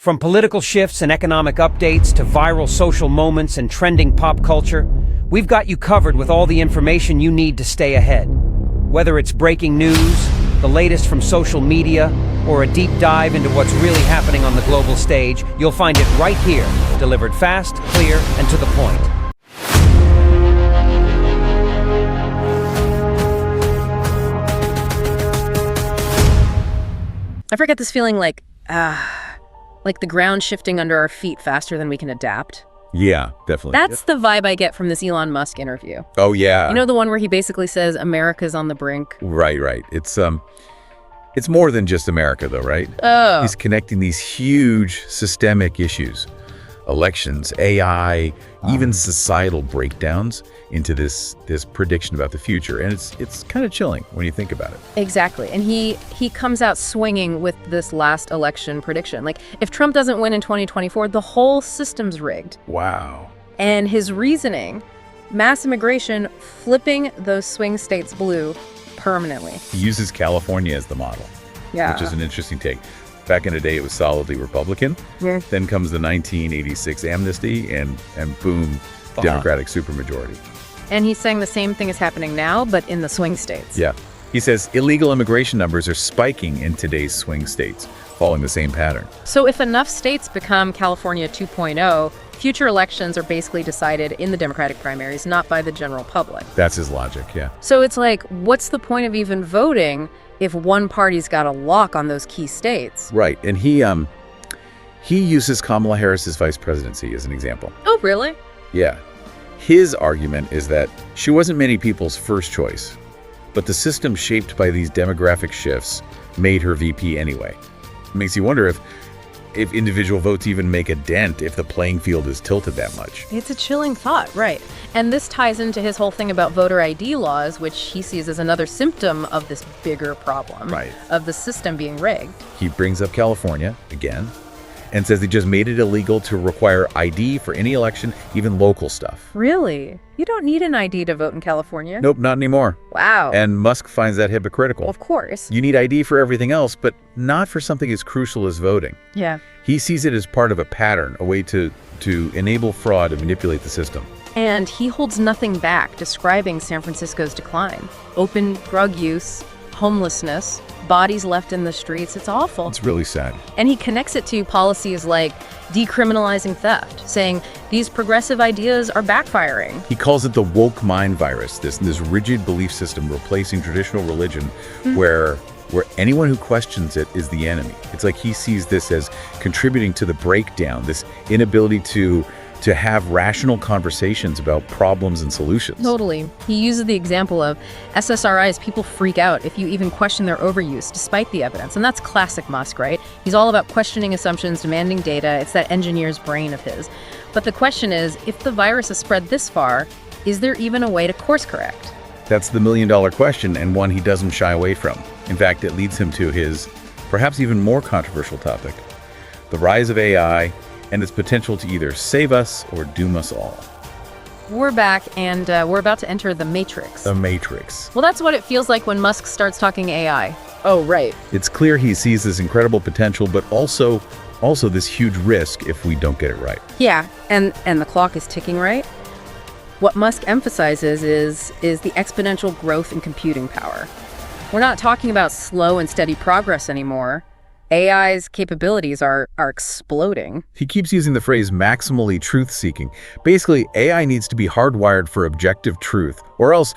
From political shifts and economic updates to viral social moments and trending pop culture, we've got you covered with all the information you need to stay ahead. Whether it's breaking news, the latest from social media, or a deep dive into what's really happening on the global stage, you'll find it right here, delivered fast, clear, and to the point. I forget this feeling like the ground shifting under our feet faster than we can adapt. Yeah, definitely. That's the vibe I get from this Elon Musk interview. Oh, yeah. You know, the one where he basically says America's on the brink? Right. It's more than just America, though, right? Oh. He's connecting these huge systemic issues, elections, AI, even societal breakdowns into this prediction about the future. And it's kind of chilling when you think about it. Exactly. And he comes out swinging with this last election prediction. Like, if Trump doesn't win in 2024, the whole system's rigged. Wow. And his reasoning, mass immigration, flipping those swing states blue permanently. He uses California as the model, which is an interesting take. Back in the day, it was solidly Republican. Yeah. Then comes the 1986 amnesty, and boom, Democratic supermajority. And he's saying the same thing is happening now, but in the swing states. Yeah. He says illegal immigration numbers are spiking in today's swing states, following the same pattern. So if enough states become California 2.0, future elections are basically decided in the Democratic primaries, not by the general public. That's his logic, yeah. So it's like, what's the point of even voting if one party's got a lock on those key states? Right. And he uses Kamala Harris's vice presidency as an example. Oh, really? Yeah. His argument is that she wasn't many people's first choice, but the system shaped by these demographic shifts made her VP anyway. It makes you wonder if individual votes even make a dent if the playing field is tilted that much. It's a chilling thought, right. And this ties into his whole thing about voter ID laws, which he sees as another symptom of this bigger problem, right, of the system being rigged. He brings up California again and says they just made it illegal to require ID for any election, even local stuff. Really? You don't need an ID to vote in California? Nope, not anymore. Wow. And Musk finds that hypocritical. Of course. You need ID for everything else, but not for something as crucial as voting. Yeah. He sees it as part of a pattern, a way to enable fraud and manipulate the system. And he holds nothing back, describing San Francisco's decline. Open drug use, homelessness, bodies left in the streets. It's awful. It's really sad. And he connects it to policies like decriminalizing theft, saying these progressive ideas are backfiring. He calls it the woke mind virus, this rigid belief system replacing traditional religion, where anyone who questions it is the enemy. It's like he sees this as contributing to the breakdown, this inability to have rational conversations about problems and solutions. Totally. He uses the example of SSRIs. People freak out if you even question their overuse, despite the evidence. And that's classic Musk, right? He's all about questioning assumptions, demanding data. It's that engineer's brain of his. But the question is, if the virus has spread this far, is there even a way to course correct? That's the million-dollar question, and one he doesn't shy away from. In fact, it leads him to his perhaps even more controversial topic, the rise of AI and its potential to either save us or doom us all. We're back, and we're about to enter the Matrix. The Matrix. Well, that's what it feels like when Musk starts talking AI. Oh, right. It's clear he sees this incredible potential, but also this huge risk if we don't get it right. Yeah, and the clock is ticking, right? What Musk emphasizes is the exponential growth in computing power. We're not talking about slow and steady progress anymore. AI's capabilities are exploding. He keeps using the phrase maximally truth-seeking. Basically, AI needs to be hardwired for objective truth, or else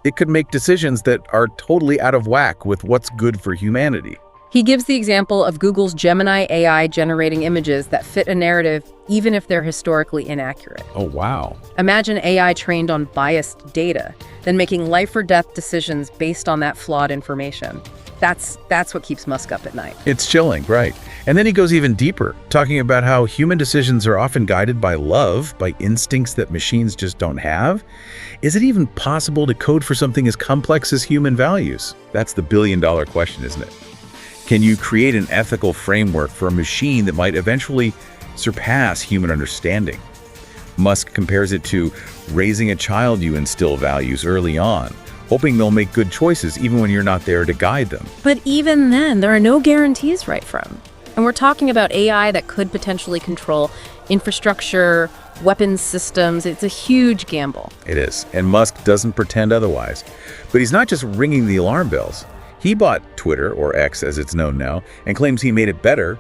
it could make decisions that are totally out of whack with what's good for humanity. He gives the example of Google's Gemini AI generating images that fit a narrative even if they're historically inaccurate. Oh, wow. Imagine AI trained on biased data, then making life or death decisions based on that flawed information. That's what keeps Musk up at night. It's chilling, right? And then he goes even deeper, talking about how human decisions are often guided by love, by instincts that machines just don't have. Is it even possible to code for something as complex as human values? That's the billion-dollar question, isn't it? Can you create an ethical framework for a machine that might eventually surpass human understanding? Musk compares it to raising a child you instill values early on, hoping they'll make good choices even when you're not there to guide them. But even then, there are no guarantees right from. And we're talking about AI that could potentially control infrastructure, weapons systems. It's a huge gamble. It is, and Musk doesn't pretend otherwise. But he's not just ringing the alarm bells. He bought Twitter, or X as it's known now, and claims he made it better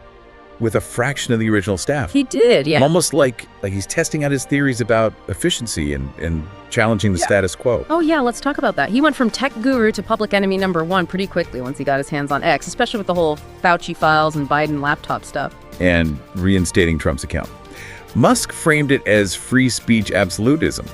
with a fraction of the original staff. He did, yeah. Almost like he's testing out his theories about efficiency and challenging the status quo. Oh yeah, let's talk about that. He went from tech guru to public enemy #1 pretty quickly once he got his hands on X, especially with the whole Fauci files and Biden laptop stuff. And reinstating Trump's account. Musk framed it as free speech absolutism,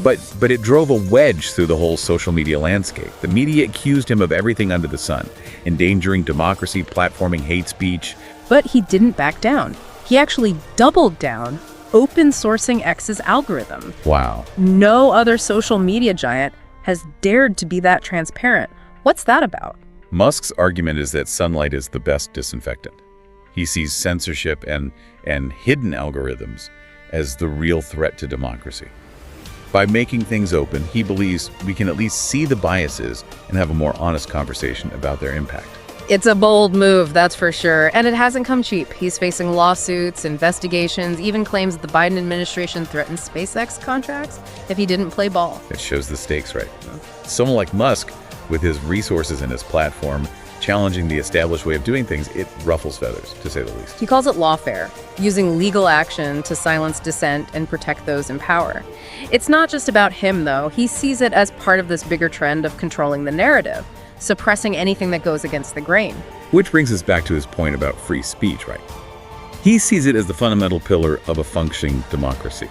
but it drove a wedge through the whole social media landscape. The media accused him of everything under the sun, endangering democracy, platforming hate speech. But he didn't back down. He actually doubled down, open sourcing X's algorithm. Wow. No other social media giant has dared to be that transparent. What's that about? Musk's argument is that sunlight is the best disinfectant. He sees censorship and hidden algorithms as the real threat to democracy. By making things open, he believes we can at least see the biases and have a more honest conversation about their impact. It's a bold move, that's for sure. And it hasn't come cheap. He's facing lawsuits, investigations, even claims that the Biden administration threatened SpaceX contracts if he didn't play ball. It shows the stakes, right? Someone like Musk, with his resources and his platform, challenging the established way of doing things, it ruffles feathers, to say the least. He calls it lawfare, using legal action to silence dissent and protect those in power. It's not just about him, though. He sees it as part of this bigger trend of controlling the narrative, suppressing anything that goes against the grain. Which brings us back to his point about free speech, right? He sees it as the fundamental pillar of a functioning democracy.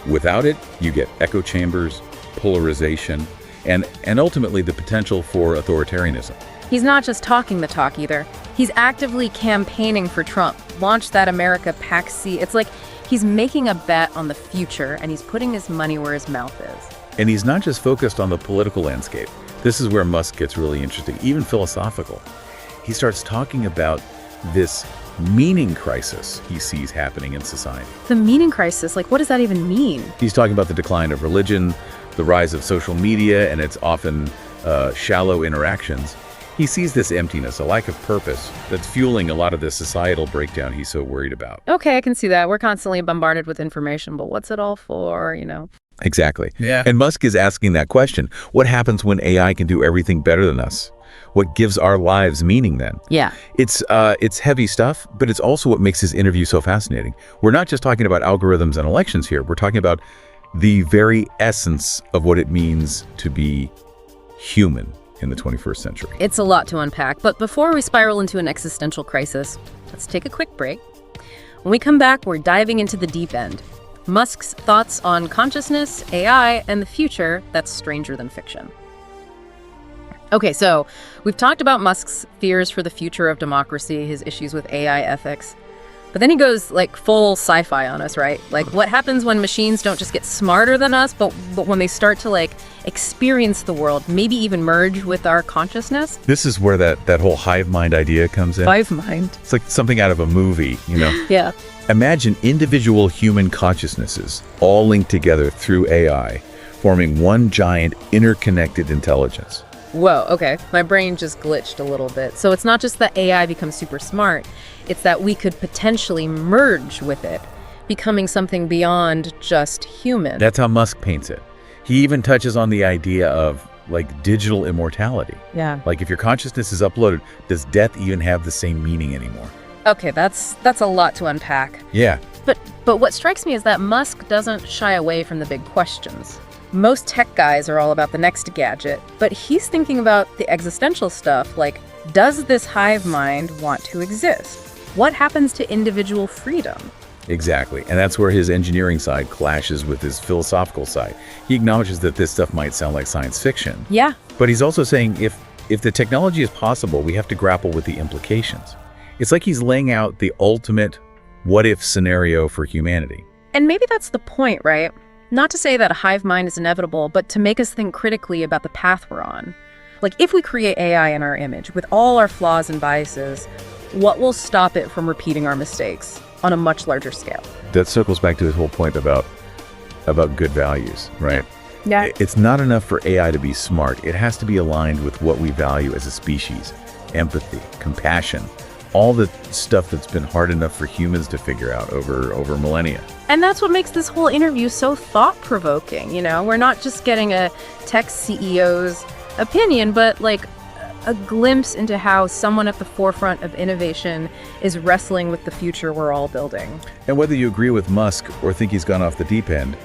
Without it, you get echo chambers, polarization, and ultimately the potential for authoritarianism. He's not just talking the talk either. He's actively campaigning for Trump. Launch that America PAC C. It's like he's making a bet on the future, and he's putting his money where his mouth is. And he's not just focused on the political landscape. This is where Musk gets really interesting, even philosophical. He starts talking about this meaning crisis he sees happening in society. The meaning crisis, like what does that even mean? He's talking about the decline of religion, the rise of social media, and its often shallow interactions. He sees this emptiness, a lack of purpose, that's fueling a lot of the societal breakdown he's so worried about. Okay, I can see that. We're constantly bombarded with information, but what's it all for, Exactly. Yeah. And Musk is asking that question. What happens when AI can do everything better than us? What gives our lives meaning then? Yeah. It's heavy stuff, but it's also what makes his interview so fascinating. We're not just talking about algorithms and elections here. We're talking about the very essence of what it means to be human in the 21st century. It's a lot to unpack, but before we spiral into an existential crisis, let's take a quick break. When we come back, we're diving into the deep end. Musk's thoughts on consciousness, AI, and the future that's stranger than fiction. Okay, so we've talked about Musk's fears for the future of democracy, his issues with AI ethics. But then he goes like full sci-fi on us, right? Like what happens when machines don't just get smarter than us, but when they start to like experience the world, maybe even merge with our consciousness? This is where that whole hive mind idea comes in. Hive mind. It's like something out of a movie, Yeah. Imagine individual human consciousnesses all linked together through AI, forming one giant interconnected intelligence. Whoa, okay. My brain just glitched a little bit. So it's not just that AI becomes super smart, it's that we could potentially merge with it, becoming something beyond just human. That's how Musk paints it. He even touches on the idea of like digital immortality. Yeah. Like if your consciousness is uploaded, does death even have the same meaning anymore? Okay, that's a lot to unpack. Yeah. But what strikes me is that Musk doesn't shy away from the big questions. Most tech guys are all about the next gadget, but he's thinking about the existential stuff, like, does this hive mind want to exist? What happens to individual freedom? Exactly. And that's where his engineering side clashes with his philosophical side. He acknowledges that this stuff might sound like science fiction. Yeah. But he's also saying if the technology is possible, we have to grapple with the implications. It's like he's laying out the ultimate what-if scenario for humanity. And maybe that's the point, right? Not to say that a hive mind is inevitable, but to make us think critically about the path we're on. Like, if we create AI in our image, with all our flaws and biases, what will stop it from repeating our mistakes on a much larger scale? That circles back to his whole point about good values, right? Yeah. It's not enough for AI to be smart. It has to be aligned with what we value as a species. Empathy, compassion, all the stuff that's been hard enough for humans to figure out over millennia. And that's what makes this whole interview so thought-provoking, you know? We're not just getting a tech CEO's opinion, but like a glimpse into how someone at the forefront of innovation is wrestling with the future we're all building. And whether you agree with Musk or think he's gone off the deep end,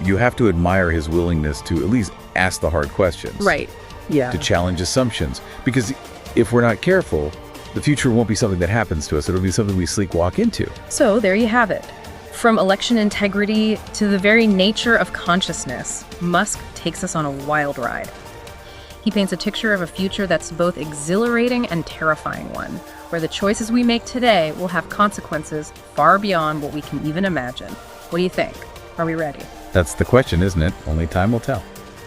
you have to admire his willingness to at least ask the hard questions. Right. Yeah. To challenge assumptions. Because if we're not careful, the future won't be something that happens to us. It'll be something we sleepwalk into. So there you have it. From election integrity to the very nature of consciousness, Musk takes us on a wild ride. He paints a picture of a future that's both exhilarating and terrifying one, where the choices we make today will have consequences far beyond what we can even imagine. What do you think? Are we ready? That's the question, isn't it? Only time will tell.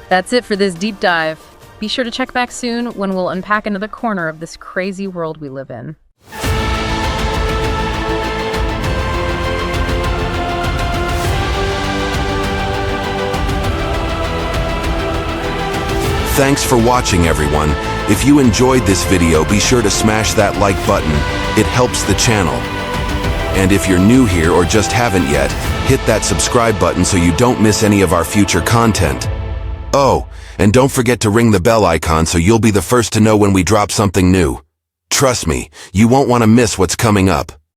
That's it for this deep dive. Be sure to check back soon when we'll unpack another corner of this crazy world we live in. Thanks for watching, everyone. If you enjoyed this video, be sure to smash that like button. It helps the channel. And if you're new here or just haven't yet, hit that subscribe button so you don't miss any of our future content. Oh, and don't forget to ring the bell icon so you'll be the first to know when we drop something new. Trust me, you won't want to miss what's coming up.